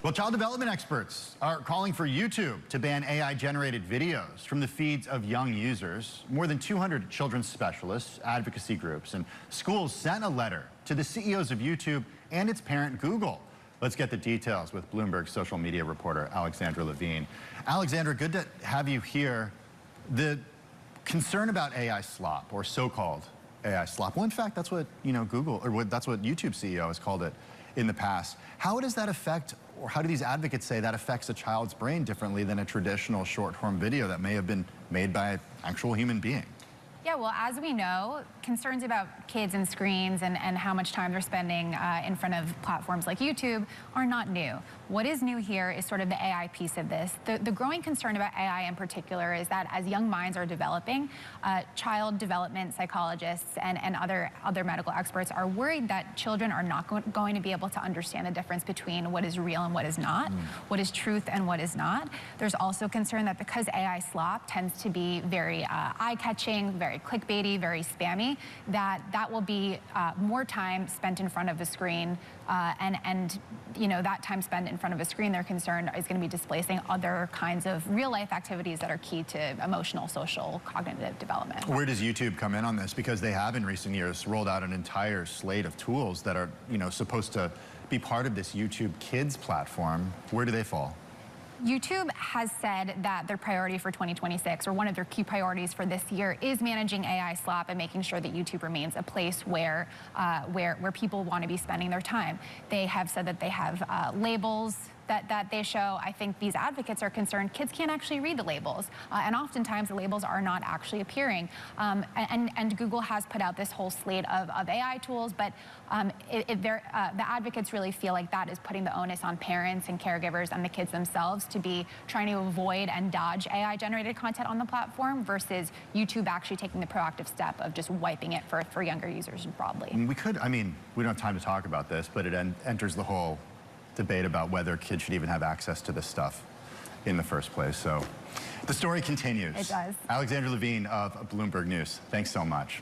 Well, child development experts are calling for YouTube to ban AI-generated videos from the feeds of young users. More than 200 children's specialists, advocacy groups, and schools sent a letter to the CEOs of YouTube and its parent, Google. Let's get the details with Bloomberg social media reporter Alexandra Levine. Alexandra, good to have you here. The concern about AI slop, or so-called AI slop, well, in fact, that's what Google, or that's what YouTube CEO has called it in the past. How does that affect, or how do these advocates say that affects a child's brain differently than a traditional short-form video that may have been made by an actual human being? Yeah, well, as we know, concerns about kids and screens and how much time they're spending in front of platforms like YouTube are not new. What is new here is sort of the AI piece of this. The growing concern about AI in particular is that as young minds are developing, child development psychologists and other medical experts are worried that children are not going to be able to understand the difference between what is real and what is not, what is truth and what is not. There's also concern that because AI slop tends to be very eye-catching, very clickbaity, very spammy, that will be more time spent in front of a screen, and that time spent in front of a screen, they're concerned, is going to be displacing other kinds of real-life activities that are key to emotional, social, cognitive development. Where does YouTube come in on this? Because they have in recent years rolled out an entire slate of tools that are supposed to be part of this YouTube Kids platform. Where do they fall? YouTube has said that their priority for 2026, or one of their key priorities for this year, is managing AI slop and making sure that YouTube remains a place where people want to be spending their time. They have said that they have labels that they show. I think these advocates are concerned kids can't actually read the labels, and oftentimes the labels are not actually appearing. And Google has put out this whole slate of AI tools, but the advocates really feel like that is putting the onus on parents and caregivers and the kids themselves to be trying to avoid and dodge AI-generated content on the platform versus YouTube actually taking the proactive step of just wiping it for younger users broadly. We don't have time to talk about this, but it enters the whole debate about whether kids should even have access to this stuff in the first place. So the story continues. It does. Alexandra Levine of Bloomberg News, thanks so much.